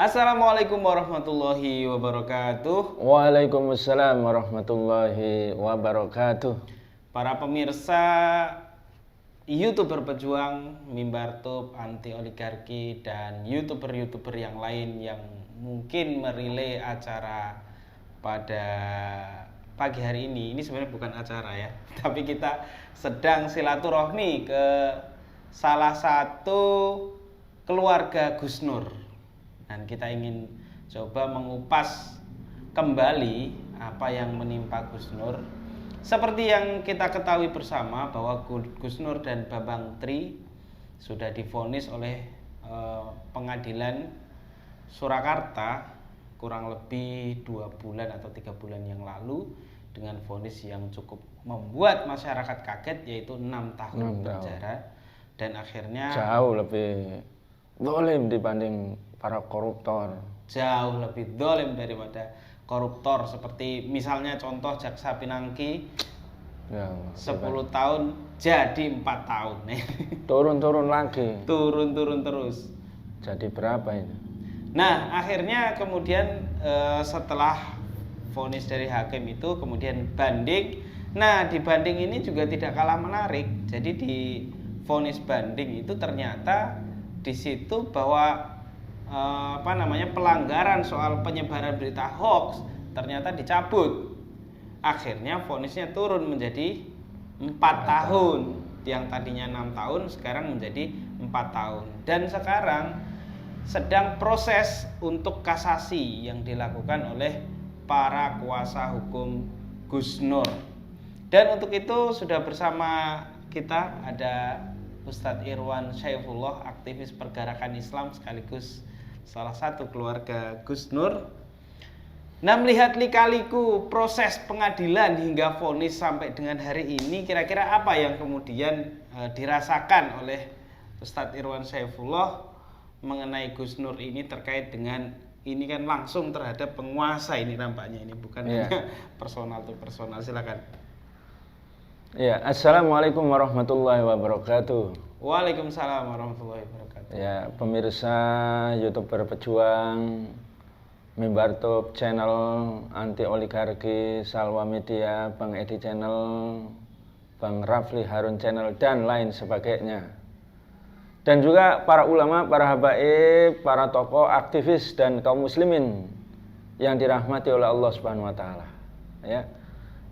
Assalamualaikum warahmatullahi wabarakatuh. Waalaikumsalam warahmatullahi wabarakatuh. Para pemirsa YouTuber pejuang, Mimbar Top, anti oligarki, dan YouTuber-YouTuber yang lain yang mungkin merilai acara pada pagi hari ini. Ini sebenarnya bukan acara ya, tapi kita sedang silaturahmi ke salah satu keluarga Gus Nur. Dan kita ingin coba mengupas kembali apa yang menimpa Gus Nur. Seperti yang kita ketahui bersama bahwa Gus Nur dan Bambang Tri sudah divonis oleh pengadilan Surakarta kurang lebih 2 bulan atau 3 bulan yang lalu dengan vonis yang cukup membuat masyarakat kaget, yaitu 6 tahun penjara. Dan akhirnya jauh lebih zalim dibanding para koruptor. Jauh lebih zalim daripada koruptor, seperti misalnya contoh Jaksa Pinangki Ya, 10 tahun jadi 4 tahun. Turun-turun lagi. Turun terus. Jadi berapa ini? Nah, akhirnya kemudian setelah vonis dari hakim itu kemudian banding. Nah, di banding ini juga tidak kalah menarik. Jadi di vonis banding itu ternyata di situ bahwa pelanggaran soal penyebaran berita hoax ternyata dicabut. Akhirnya vonisnya turun menjadi 4 tahun. Yang tadinya 6 tahun sekarang menjadi 4 tahun. Dan sekarang sedang proses untuk kasasi yang dilakukan oleh para kuasa hukum Gus Nur. Dan untuk itu sudah bersama kita ada Ustadz Irwan Syaifullah, aktivis pergerakan Islam sekaligus salah satu keluarga Gus Nur. Nah, melihat lika-liku proses pengadilan hingga vonis sampai dengan hari ini, kira-kira apa yang kemudian dirasakan oleh Ustadz Irwan Syaifullah mengenai Gus Nur ini, terkait dengan ini kan langsung terhadap penguasa ini nampaknya, ini bukan hanya personal to personal. Silakan. Ya, assalamualaikum warahmatullahi wabarakatuh. Waalaikumsalam warahmatullahi wabarakatuh. Ya, pemirsa YouTuber pejuang, Mimbar Top channel anti oligarki, Salwa Media, Bang Edi channel, Bang Rafli Harun channel, dan lain sebagainya. Dan juga para ulama, para habaib, para tokoh, aktivis dan kaum muslimin yang dirahmati oleh Allah Subhanahu wa taala. Ya.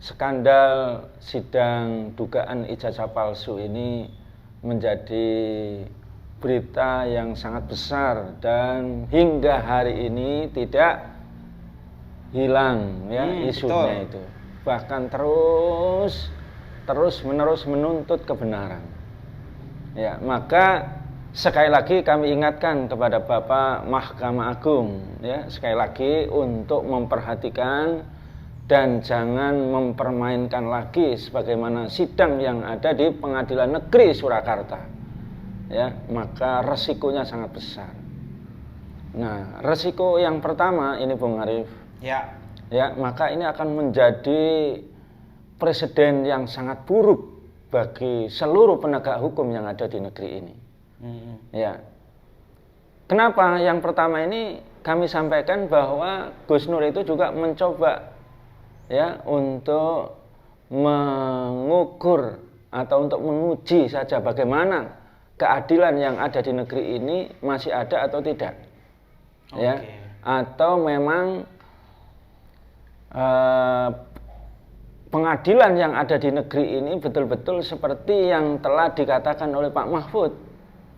Skandal sidang dugaan ijazah palsu ini menjadi berita yang sangat besar dan hingga hari ini tidak hilang ya isunya itu. Bahkan terus menerus menuntut kebenaran. Ya, maka sekali lagi kami ingatkan kepada Bapak Mahkamah Agung ya, sekali lagi untuk memperhatikan dan jangan mempermainkan lagi sebagaimana sidang yang ada di Pengadilan Negeri Surakarta. Ya, maka resikonya sangat besar. Nah, resiko yang pertama ini Bung Arif. Ya. Ya, maka ini akan menjadi presiden yang sangat buruk bagi seluruh penegak hukum yang ada di negeri ini. Ya. Kenapa? Yang pertama ini kami sampaikan bahwa Gus Nur itu juga mencoba ya untuk mengukur atau untuk menguji saja bagaimana keadilan yang ada di negeri ini masih ada atau tidak. Ya, atau memang pengadilan yang ada di negeri ini betul-betul seperti yang telah dikatakan oleh Pak Mahfud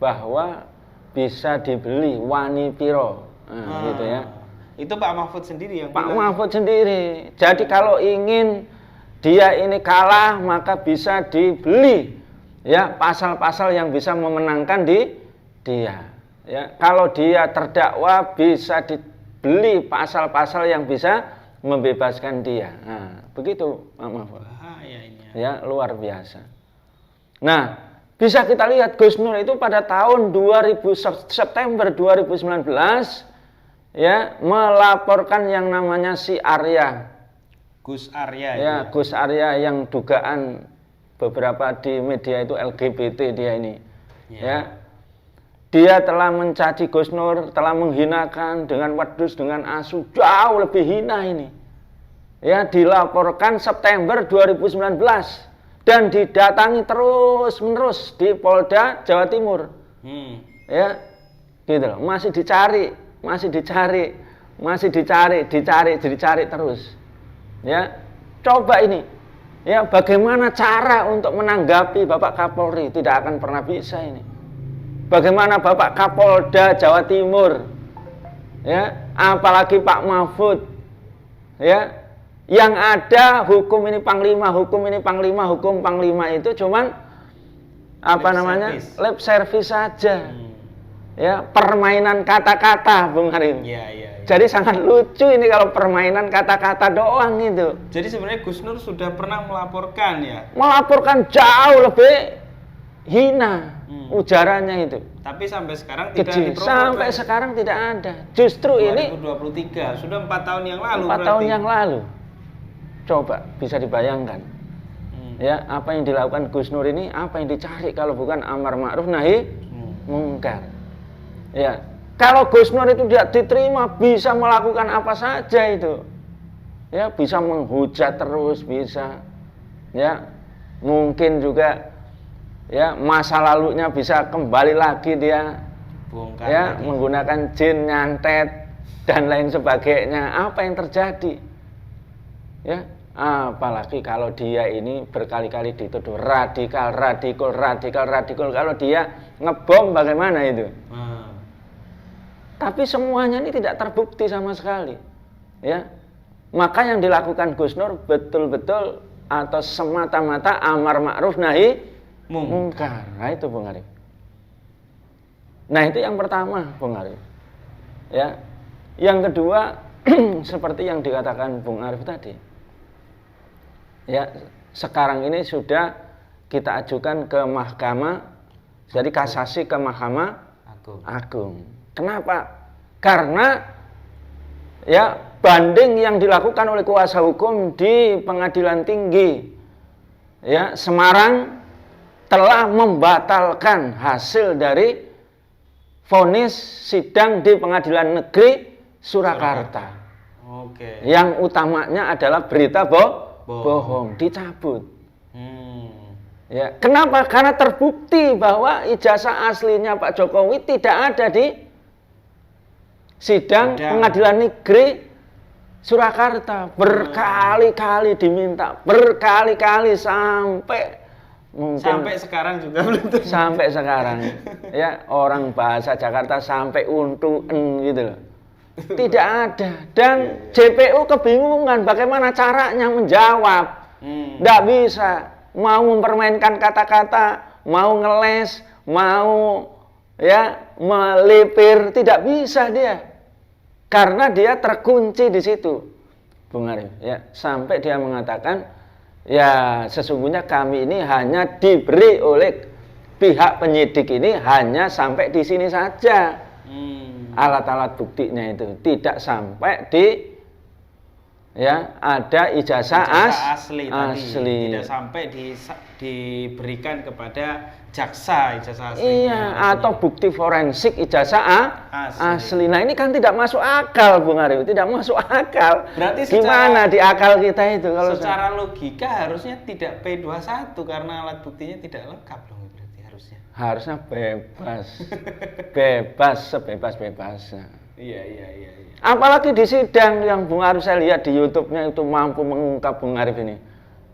bahwa bisa dibeli wani piro. Gitu ya. Itu Pak Mahfud sendiri yang Pak Mahfud sendiri. Jadi kalau ingin dia ini kalah maka bisa dibeli ya pasal-pasal yang bisa memenangkan dia. Ya, kalau dia terdakwa bisa dibeli pasal-pasal yang bisa membebaskan dia. Nah, begitu Pak Mahfud. Ya, luar biasa. Nah, bisa kita lihat Gus Nur itu pada tahun September 2019 ya melaporkan yang namanya si Arya. Gus Arya ya, Gus Arya yang dugaan beberapa di media itu LGBT dia ini. Ya. dia telah mencaci Gus Nur, telah menghinakan dengan wedus, dengan asu, jauh lebih hina ini. Ya, dilaporkan September 2019 dan didatangi terus-menerus di Polda Jawa Timur. Ya, gitu loh. Masih dicari terus. Ya, coba ini. Ya, bagaimana cara untuk menanggapi Bapak Kapolri? Tidak akan pernah bisa ini. Bagaimana Bapak Kapolda Jawa Timur? Ya, apalagi Pak Mahfud. Ya, yang ada hukum ini Panglima itu cuman lip service saja. Ya, permainan kata-kata, Bung Harim. Iya. Jadi sangat lucu ini kalau permainan kata-kata doang itu. Jadi sebenarnya Gus Nur sudah pernah melaporkan ya? Melaporkan jauh lebih hina ujarannya itu. Tapi sampai sekarang tidak diproses. Sampai sekarang tidak ada. Justru 2023, ini 2023 sudah 4 tahun yang lalu. 4 tahun yang lalu. Coba bisa dibayangkan. Ya, apa yang dilakukan Gus Nur ini, apa yang dicari kalau bukan amar ma'ruf nahi mungkar. Ya, kalau Gus Nur itu tidak diterima bisa melakukan apa saja itu. Ya, bisa menghujat terus, bisa. Ya, mungkin juga ya masa lalunya bisa kembali lagi dia. Bongkar ya, lagi. Menggunakan jin, nyantet dan lain sebagainya. Apa yang terjadi? Ya, apalagi kalau dia ini berkali-kali dituduh radikal. Kalau dia ngebom bagaimana itu? Tapi semuanya ini tidak terbukti sama sekali. Ya, maka yang dilakukan Gus Nur betul-betul atau semata-mata amar ma'ruf nahi mungkar. Nah itu Bung Arif. Nah itu yang pertama Bung Arif. Ya, yang kedua seperti yang dikatakan Bung Arif tadi. Ya, sekarang ini sudah kita ajukan ke mahkamah, jadi kasasi ke Mahkamah Agung. Kenapa? Karena ya banding yang dilakukan oleh kuasa hukum di Pengadilan Tinggi ya Semarang telah membatalkan hasil dari vonis sidang di Pengadilan Negeri Surakarta. Oke. Yang utamanya adalah berita bohong dicabut. Ya, kenapa? Karena terbukti bahwa ijazah aslinya Pak Jokowi tidak ada di sidang Pengadilan Negeri Surakarta. Berkali-kali diminta, berkali-kali sampai mungkin sampai sekarang juga belum terjadi. Sampai sekarang ya, orang bahasa Jakarta sampai untuen gitu loh. Tidak ada. Dan JPU kebingungan bagaimana caranya menjawab. Tidak bisa. Mau mempermainkan kata-kata, mau ngeles, mau ya melipir, tidak bisa dia. Karena dia terkunci di situ. Bung Arif, ya, sampai dia mengatakan, ya sesungguhnya kami ini hanya diberi oleh pihak penyidik ini hanya sampai di sini saja. Alat-alat buktinya itu tidak sampai di ya ada ijazah asli. Tidak sampai diberikan kepada jaksa ijazah asli. Iya, atau bukti forensik ijazah asli. Nah ini kan tidak masuk akal Bung Arif, tidak masuk akal. Berarti gimana di akal kita itu kalau secara logika harusnya tidak P21 karena alat buktinya tidak lengkap dong. Harusnya bebas sebebas-bebasnya. Iya. Apalagi di sidang yang Bung Arif saya lihat di YouTube-nya itu mampu mengungkap Bung Arif ini.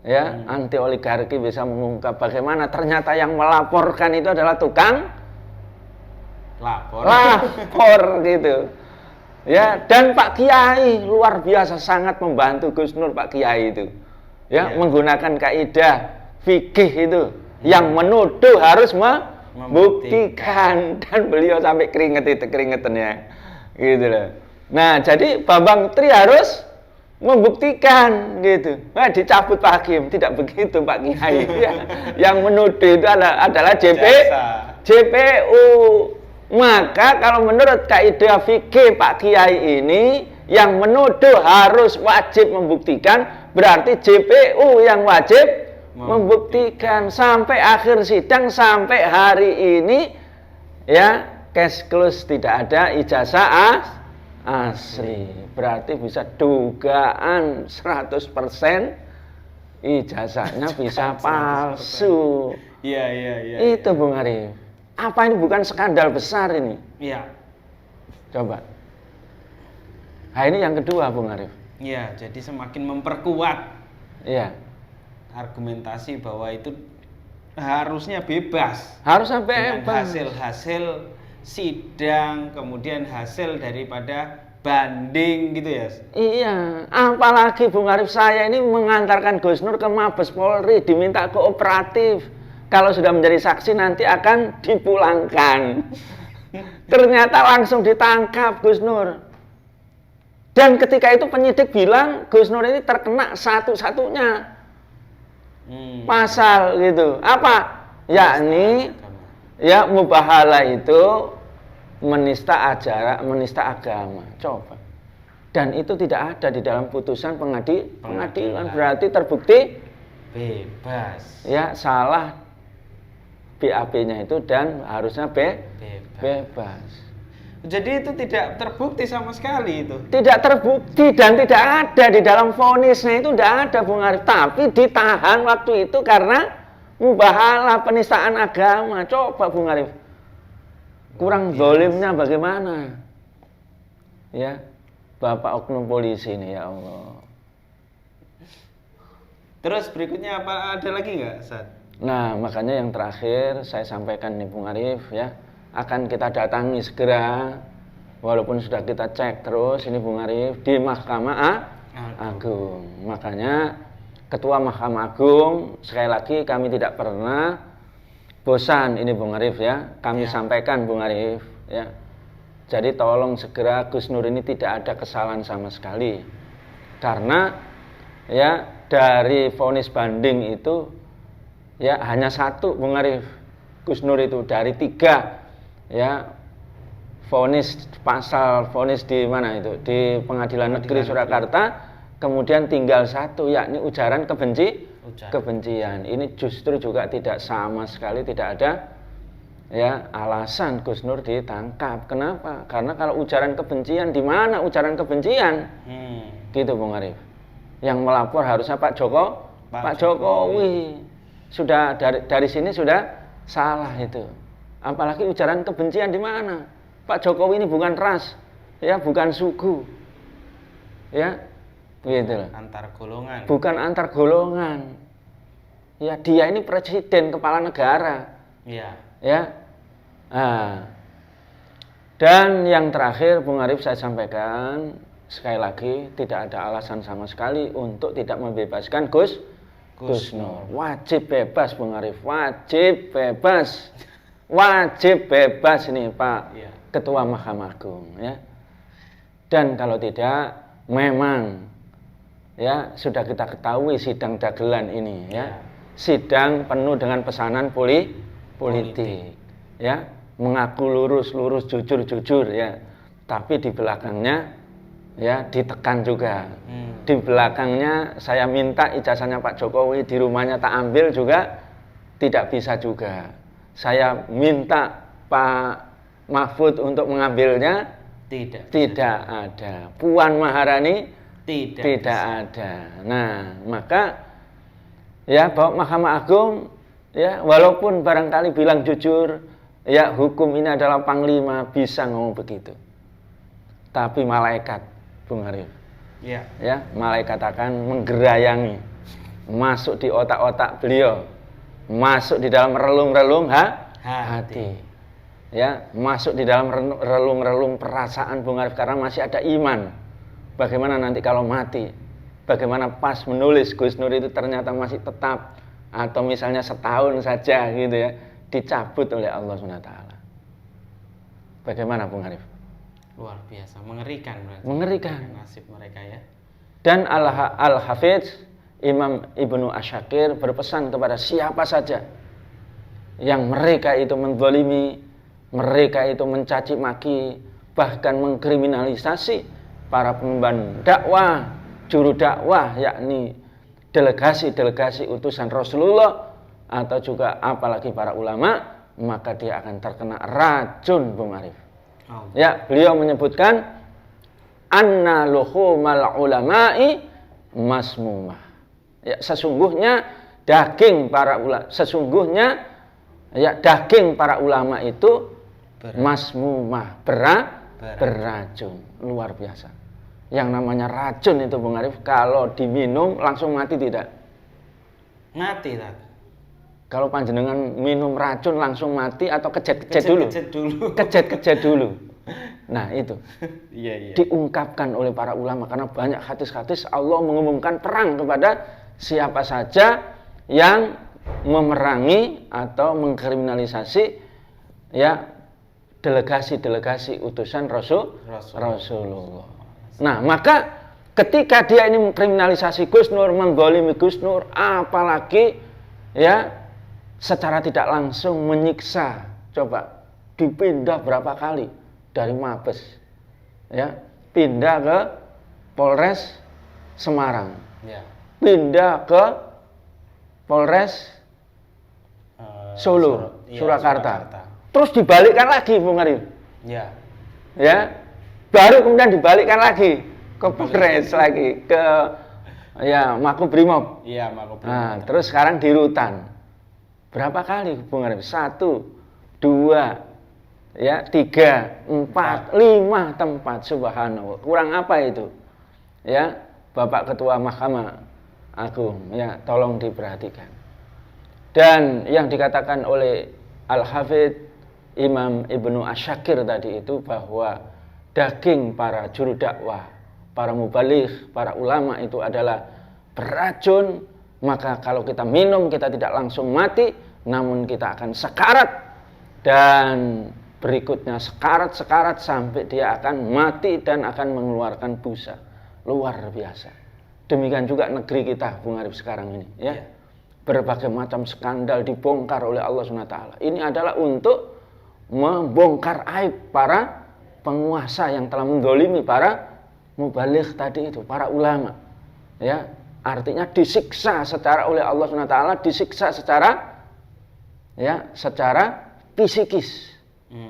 Ya, anti oligarki bisa mengungkap bagaimana ternyata yang melaporkan itu adalah tukang lapor gitu. Ya, dan Pak Kiai luar biasa sangat membantu Gus Nur Pak Kiai itu. Ya, menggunakan kaidah fikih itu. Yang menuduh harus membuktikan dan beliau sampai keringetannya gitu loh. Nah jadi Bambang Tri harus membuktikan gitu. Nah dicabut Pak Hakim, tidak begitu Pak Kiai ya. Yang menuduh itu adalah JPU. Maka kalau menurut kaidah fikih Pak Kiai ini yang menuduh harus wajib membuktikan, berarti JPU yang wajib membuktikan. Sampai akhir sidang sampai hari ini ya cash close, tidak ada ijazah asli. Berarti bisa dugaan 100% ijazahnya bisa palsu. Iya. Itu Bung Arif. Apa ini bukan skandal besar ini? Iya. Coba. Nah ini yang kedua Bung Arif. Iya, jadi semakin memperkuat Iya. argumentasi bahwa itu harusnya bebas. Harusnya Dengan bebas. hasil-hasil sidang, kemudian hasil daripada banding gitu ya. Iya, apalagi Bung Arif, saya ini mengantarkan Gus Nur ke Mabes Polri, diminta kooperatif. Kalau sudah menjadi saksi nanti akan dipulangkan. Ternyata langsung ditangkap Gus Nur. Dan ketika itu penyidik bilang Gus Nur ini terkena satu-satunya pasal gitu. Apa? Yakni ya mubahalah itu menista agama. Coba. Dan itu tidak ada di dalam putusan pengadilan. Berarti terbukti bebas. Ya, salah BAP-nya itu dan harusnya bebas. Jadi itu tidak terbukti sama sekali itu. Tidak terbukti dan tidak ada di dalam vonisnya, itu tidak ada Bung Arif. Tapi ditahan waktu itu karena mubahalah penistaan agama. Coba Bung Arif. Kurang zalimnya bagaimana? Ya, Bapak oknum polisi ini, ya Allah. Terus berikutnya apa, ada lagi nggak, Ustaz? Nah, makanya yang terakhir saya sampaikan nih Bung Arif ya, akan kita datangi segera, walaupun sudah kita cek terus ini Bung Arif di Mahkamah Agung. Makanya Ketua Mahkamah Agung, sekali lagi kami tidak pernah bosan ini Bung Arif ya, kami sampaikan Bung Arif ya. Jadi tolong segera Gus Nur ini tidak ada kesalahan sama sekali. Karena ya dari vonis banding itu ya hanya satu Bung Arif, Gus Nur itu dari 3 ya vonis di mana itu di Pengadilan Negeri Surakarta, kemudian tinggal 1 yakni ujaran kebencian. Ini justru juga tidak sama sekali, tidak ada ya alasan Gus Nur ditangkap. Kenapa? Karena kalau ujaran kebencian, di mana ujaran kebencian? Gitu Bung Arif. Yang melapor harusnya Pak Jokowi. Sudah dari sini sudah salah itu. Apalagi ujaran kebencian di mana? Pak Jokowi ini bukan ras, ya, bukan suku. Ya. Gitu loh. Antar golongan. Bukan antar golongan. Ya, dia ini presiden kepala negara. Iya. Ya. Nah. Dan yang terakhir Bung Arif saya sampaikan sekali lagi, tidak ada alasan sama sekali untuk tidak membebaskan Gus Nur. Wajib bebas Bung Arif, wajib bebas. Wajib bebas ini Pak Ketua Mahkamah Agung ya. Dan kalau tidak memang ya sudah kita ketahui sidang dagelan ini ya. Sidang penuh dengan pesanan politik. Ya, mengaku lurus, jujur ya. Tapi di belakangnya ya ditekan juga. Di belakangnya saya minta ijazahnya Pak Jokowi di rumahnya tak ambil juga tidak bisa juga. Saya minta Pak Mahfud untuk mengambilnya tidak ada. Puan Maharani tidak ada. Nah, maka ya bahwa Mahkamah Agung ya walaupun barangkali bilang jujur ya hukum ini adalah panglima, bisa ngomong begitu. Tapi malaikat Bung Arif. Ya, malaikat akan menggerayangi, masuk di otak-otak beliau, masuk di dalam relung-relung hati. Ya, masuk di dalam relung-relung perasaan Bung Arif karena masih ada iman. Bagaimana nanti kalau mati? Bagaimana pas menulis Gus Nur itu ternyata masih tetap atau misalnya setahun saja gitu ya, dicabut oleh Allah SWT. Bagaimana Bung Arif? Luar biasa, mengerikan berarti. Mengerikan nasib mereka ya. Dan Al-Hafidz Imam Ibnu Asyakir berpesan kepada siapa saja yang mereka itu menzalimi, mereka itu mencaci maki, bahkan mengkriminalisasi para pengemban dakwah, juru dakwah, yakni delegasi-delegasi utusan Rasulullah atau juga apalagi para ulama, maka dia akan terkena racun, Bung Arif. Oh. Ya, beliau menyebutkan anna luhumal ulama'i masmumah. Ya, sesungguhnya daging para ulama itu masmumah, beracun, luar biasa. Yang namanya racun itu, Bung Arif, kalau diminum langsung mati tidak? Mati tak? Kalau panjenengan minum racun langsung mati atau kejet-kejet dulu? Kejet-kejet dulu. Nah itu iya. Diungkapkan oleh para ulama karena banyak hadis-hadis Allah mengumumkan perang kepada siapa saja yang memerangi atau mengkriminalisasi ya delegasi-delegasi utusan Rasulullah. Nah maka ketika dia ini mengkriminalisasi Gus Nur, menggolimi Gus Nur, apalagi ya secara tidak langsung menyiksa, coba dipindah berapa kali dari Mabes, ya pindah ke Polres Semarang, ya. Pindah ke Polres Solo, Surakarta. Terus dibalikkan lagi, Bung Arif. Ya. Ya, baru kemudian dibalikkan lagi ke Polres lagi ke ya Makobrimob. Iya, Makobrimob. Nah, terus sekarang di Rutan. Berapa kali, Bung Arif? 1, 2, ya 3, 4, 5 tempat, subhanallah. Kurang apa itu? Ya, Bapak Ketua Mahkamah Agung, ya tolong diperhatikan. Dan yang dikatakan oleh Al-Hafidz Imam Ibnu Asyakir tadi itu bahwa daging para juru dakwah, para mubaligh, para ulama itu adalah beracun. Maka kalau kita minum kita tidak langsung mati, namun kita akan sekarat dan berikutnya sekarat sampai dia akan mati dan akan mengeluarkan busa. Luar biasa. Demikian juga negeri kita, Bung Arif, sekarang ini, ya. Berbagai macam skandal dibongkar oleh Allah SWT. Ini adalah untuk membongkar aib para penguasa yang telah mendolimi para mubaligh tadi itu, para ulama. Ya, artinya disiksa secara oleh Allah SWT, disiksa secara psikis,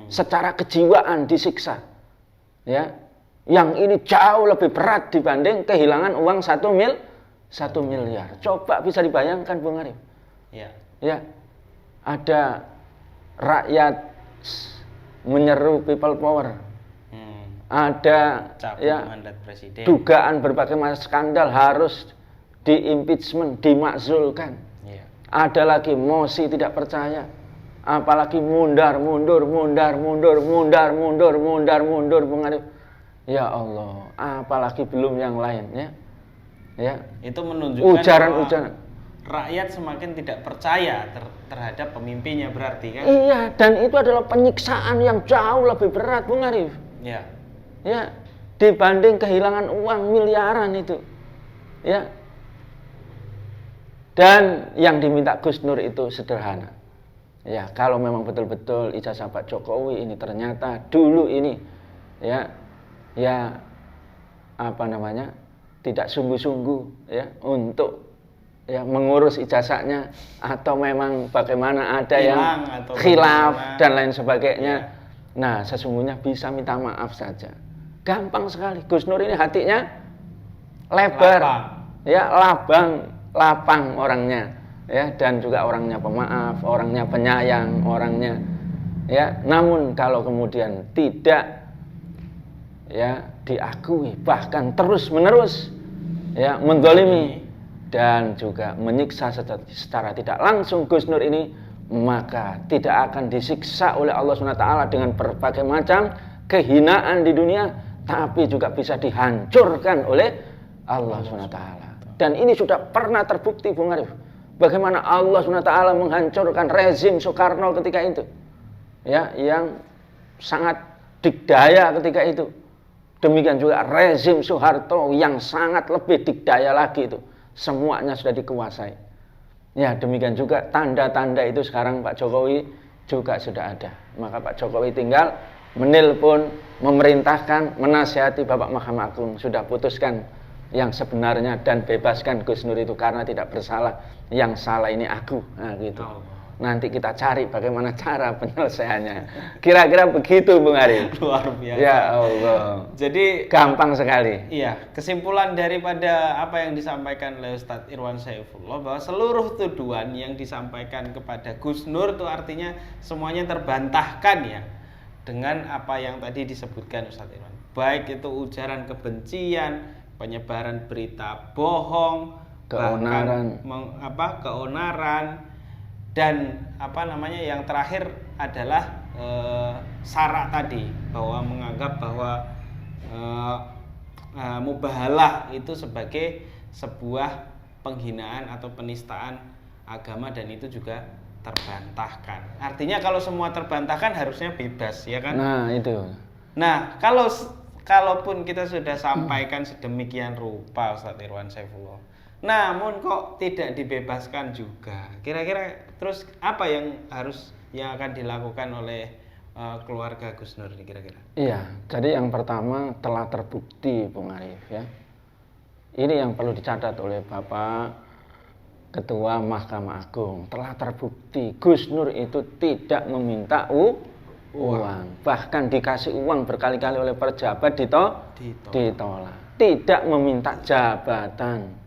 secara kejiwaan disiksa. Ya, yang ini jauh lebih berat dibanding kehilangan uang 1 miliar. Coba bisa dibayangkan, Bung Arif. Ya, ada rakyat menyeru people power. Ada mandat presiden. Dugaan berbagai macam skandal harus diimpeachment, dimakzulkan. Ada lagi mosi tidak percaya, apalagi mundur, Bung Arif. Ya Allah, apalagi belum yang lain, ya. Itu menunjukkan ujaran rakyat semakin tidak percaya terhadap pemimpinnya, berarti kan? Iya, dan itu adalah penyiksaan yang jauh lebih berat, Bung Arif. Ya, dibanding kehilangan uang miliaran itu. Ya. Dan yang diminta Gus Nur itu sederhana. Ya, kalau memang betul-betul ijazah Pak Jokowi ini ternyata dulu ini tidak sungguh-sungguh ya untuk mengurus ijazahnya, atau memang bagaimana ada yang khilaf dan lain sebagainya. Nah, sesungguhnya bisa minta maaf saja. Gampang sekali. Gus Nur ini hatinya lebar, lapang orangnya, ya, dan juga orangnya pemaaf, orangnya penyayang, orangnya, ya. Namun kalau kemudian tidak, ya, diakui, bahkan terus-menerus, ya, mendolimi dan juga menyiksa secara tidak langsung Gus Nur ini, maka tidak akan disiksa oleh Allah SWT dengan berbagai macam kehinaan di dunia, tapi juga bisa dihancurkan oleh Allah SWT. Dan ini sudah pernah terbukti, Bung Arif, bagaimana Allah SWT menghancurkan rezim Soekarno ketika itu, ya, yang sangat dikdaya ketika itu. Demikian juga rezim Soeharto yang sangat lebih dikdaya lagi itu, semuanya sudah dikuasai. Ya, demikian juga tanda-tanda itu sekarang Pak Jokowi juga sudah ada. Maka Pak Jokowi tinggal menelpon, memerintahkan, menasihati Bapak Mahkamah Agung, sudah putuskan yang sebenarnya dan bebaskan Gus Nur itu karena tidak bersalah. Yang salah ini aku. Nah, gitu. nanti kita cari bagaimana cara penyelesaiannya. Kira-kira begitu Bung Arif. Luar biasa. Ya Allah. Jadi gampang sekali. Iya, kesimpulan daripada apa yang disampaikan oleh Ustadz Irwan Saifullah bahwa seluruh tuduhan yang disampaikan kepada Gus Nur itu artinya semuanya terbantahkan ya dengan apa yang tadi disebutkan Ustadz Irwan. Baik itu ujaran kebencian, penyebaran berita bohong, keonaran, keonaran, dan yang terakhir adalah syarat tadi bahwa menganggap bahwa mubahalah itu sebagai sebuah penghinaan atau penistaan agama, dan itu juga terbantahkan. Artinya kalau semua terbantahkan harusnya bebas, ya kan? Nah, itu. Nah, kalaupun kita sudah sampaikan sedemikian rupa Ustadz Irwan Saifullah, namun kok tidak dibebaskan juga. Kira-kira terus apa yang akan dilakukan oleh keluarga Gus Nur ini kira-kira? Iya, jadi yang pertama telah terbukti Bung Arif ya. Ini yang perlu dicatat oleh Bapak Ketua Mahkamah Agung. Telah terbukti Gus Nur itu tidak meminta uang. Bahkan dikasih uang berkali-kali oleh pejabat ditolak. Tidak meminta jabatan.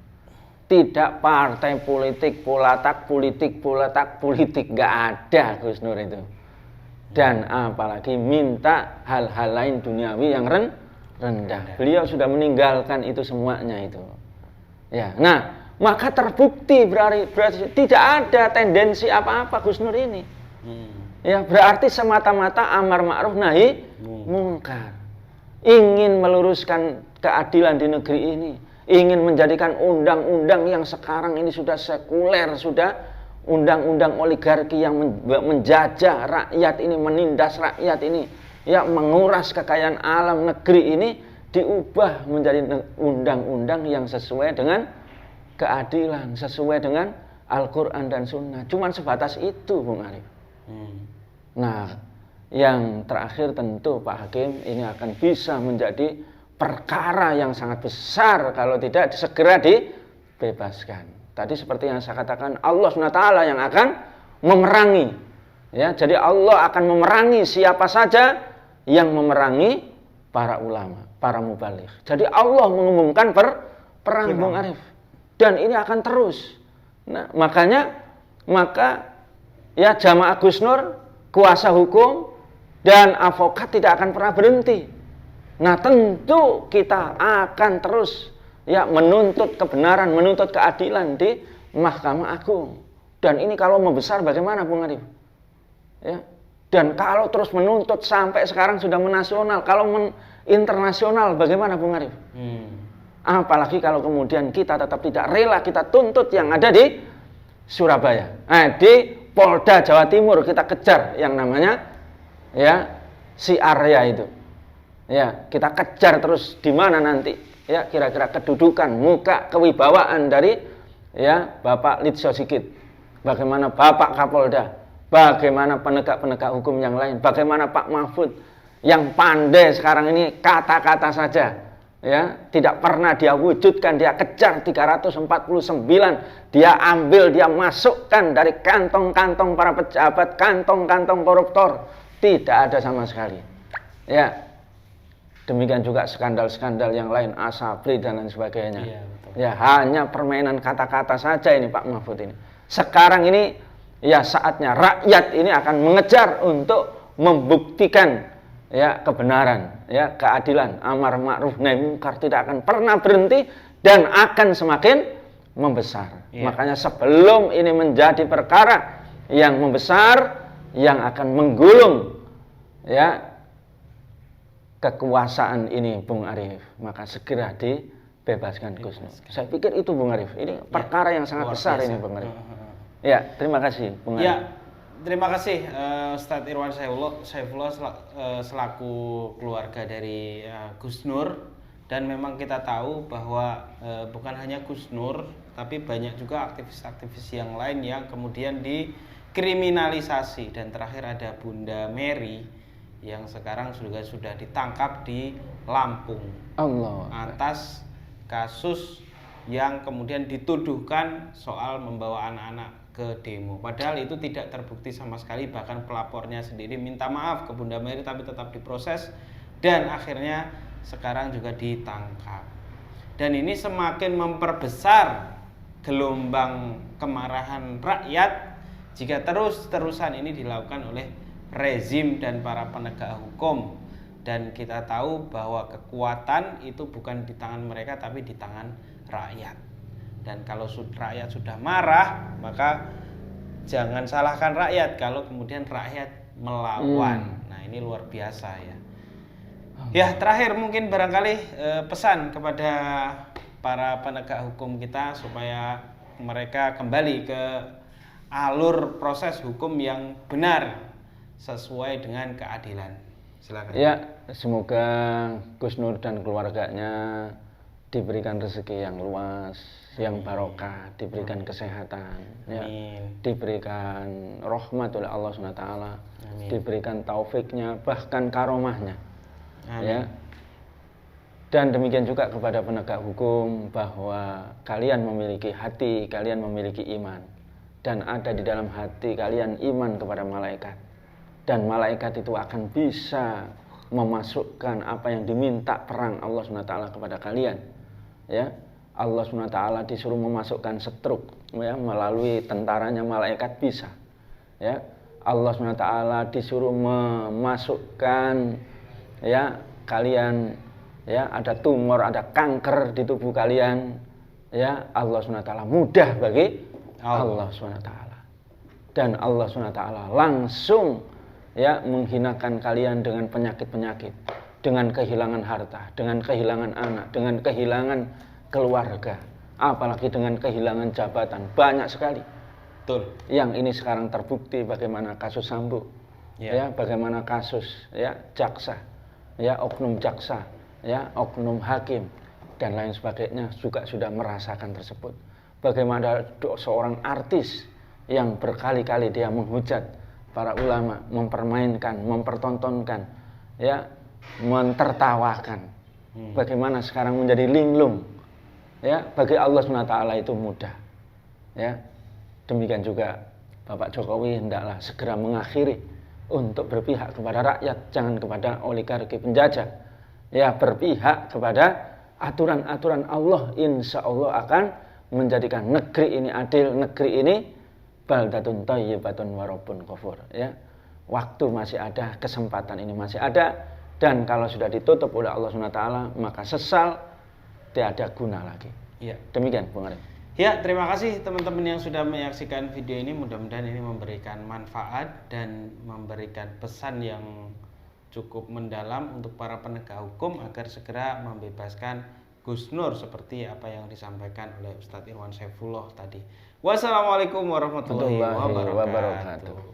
Tidak partai politik, polatak politik, nggak ada Gus Nur itu. Dan apalagi minta hal-hal lain duniawi yang rendah. Beliau sudah meninggalkan itu semuanya itu. Ya, nah maka terbukti berarti tidak ada tendensi apa-apa Gus Nur ini. Ya, berarti semata-mata amar ma'ruf nahi mungkar. Ingin meluruskan keadilan di negeri ini. Ingin menjadikan undang-undang yang sekarang ini sudah sekuler, sudah undang-undang oligarki yang menjajah rakyat ini, menindas rakyat ini, ya menguras kekayaan alam negeri ini, diubah menjadi undang-undang yang sesuai dengan keadilan, sesuai dengan Al-Quran dan Sunnah. Cuman sebatas itu Bung Arif. Nah, yang terakhir tentu Pak Hakim ini akan bisa menjadi perkara yang sangat besar kalau tidak segera dibebaskan. Tadi seperti yang saya katakan, Allah SWT yang akan memerangi. Ya, jadi Allah akan memerangi siapa saja yang memerangi para ulama, para mubaligh. Jadi Allah mengumumkan perang Bung Arif. Dan ini akan terus. Nah, maka ya jamaah Gus Nur, kuasa hukum dan advokat tidak akan pernah berhenti. Nah, tentu kita akan terus ya menuntut kebenaran, menuntut keadilan di Mahkamah Agung. Dan ini kalau membesar bagaimana Bung Arif? Ya. Dan kalau terus menuntut sampai sekarang sudah menasional, kalau internasional bagaimana Bung Arif? Apalagi kalau kemudian kita tetap tidak rela, kita tuntut yang ada di Surabaya. Di Polda Jawa Timur kita kejar yang namanya ya si Arya itu. Ya, kita kejar terus di mana nanti ya kira-kira kedudukan, muka, kewibawaan dari ya Bapak Litsyo Sigit. Bagaimana Bapak Kapolda, bagaimana penegak-penegak hukum yang lain, bagaimana Pak Mahfud yang pandai sekarang ini kata-kata saja ya, tidak pernah dia wujudkan, dia kejar 349, dia ambil, dia masukkan dari kantong-kantong para pejabat, kantong-kantong koruptor, tidak ada sama sekali. Ya. Demikian juga skandal-skandal yang lain, Asabri dan lain sebagainya. Iya, betul. Ya, hanya permainan kata-kata saja ini Pak Mahfud ini. Sekarang ini ya saatnya rakyat ini akan mengejar untuk membuktikan ya kebenaran, ya keadilan, amar ma'ruf nahi mungkar tidak akan pernah berhenti dan akan semakin membesar. Iya. Makanya sebelum ini menjadi perkara yang membesar, yang akan menggulung ya kekuasaan ini Bung Arif, maka segera dibebaskan Gus Nur. Saya pikir itu Bung Arif, ini perkara yang sangat besar ini Bung Arif. Ya, terima kasih Bung Arif. Ya, terima kasih Ustadz Irwan Saifullah selaku keluarga dari Gus Nur. Dan memang kita tahu bahwa bukan hanya Gus Nur, tapi banyak juga aktivis-aktivis yang lain yang kemudian dikriminalisasi. Dan terakhir ada Bunda Mary yang sekarang juga sudah ditangkap di Lampung atas kasus yang kemudian dituduhkan soal membawa anak-anak ke demo. Padahal itu tidak terbukti sama sekali, bahkan pelapornya sendiri minta maaf ke Bunda Mary tapi tetap diproses dan akhirnya sekarang juga ditangkap. Dan ini semakin memperbesar gelombang kemarahan rakyat jika terus-terusan ini dilakukan oleh rezim dan para penegak hukum. Dan kita tahu bahwa kekuatan itu bukan di tangan mereka tapi di tangan rakyat. Dan kalau rakyat sudah marah, maka jangan salahkan rakyat kalau kemudian rakyat melawan. Nah, ini luar biasa ya. Ya, terakhir mungkin barangkali pesan kepada para penegak hukum kita supaya mereka kembali ke alur proses hukum yang benar sesuai dengan keadilan. Silakan. Ya, semoga Gus Nur dan keluarganya diberikan rezeki yang luas, yang barokah, diberikan kesehatan, ya, diberikan rahmat oleh Allah SWT, diberikan taufiknya, bahkan karomahnya. Ya. Dan demikian juga kepada penegak hukum bahwa kalian memiliki hati, kalian memiliki iman, dan ada di dalam hati kalian iman kepada malaikat. Dan malaikat itu akan bisa memasukkan apa yang diminta perang Allah SWT kepada kalian. Ya, Allah SWT disuruh memasukkan setruk, ya, melalui tentaranya malaikat bisa. Ya, Allah SWT disuruh memasukkan, ya, kalian, ya, ada tumor, ada kanker di tubuh kalian. Ya, Allah SWT mudah bagi Allah SWT. Dan Allah SWT langsung, ya, menghinakan kalian dengan penyakit-penyakit, dengan kehilangan harta, dengan kehilangan anak, dengan kehilangan keluarga, apalagi dengan kehilangan jabatan, banyak sekali. Betul. Yang ini sekarang terbukti bagaimana kasus Sambo, ya, bagaimana kasus, ya, jaksa, ya, oknum jaksa, ya, oknum hakim dan lain sebagainya juga sudah merasakan tersebut. Bagaimana seorang artis yang berkali-kali dia menghujat para ulama, mempermainkan, mempertontonkan, ya, mentertawakan. Bagaimana sekarang menjadi linglung, ya, bagi Allah SWT itu mudah. Ya, demikian juga Bapak Jokowi hendaklah segera mengakhiri untuk berpihak kepada rakyat, jangan kepada oligarki penjajah. Ya, berpihak kepada aturan-aturan Allah, insya Allah akan menjadikan negeri ini adil, negeri ini baldatun thayyibatun wa rabbun ghafur, ya. Waktu masih ada, kesempatan ini masih ada, dan kalau sudah ditutup oleh Allah SWT maka sesal tiada guna lagi. Ya. Demikian Bung Arif. Ya, terima kasih teman-teman yang sudah menyaksikan video ini. Mudah-mudahan ini memberikan manfaat dan memberikan pesan yang cukup mendalam untuk para penegak hukum agar segera membebaskan Gus Nur seperti apa yang disampaikan oleh Ustadz Irwan Saifullah tadi. Wassalamualaikum warahmatullahi wabarakatuh.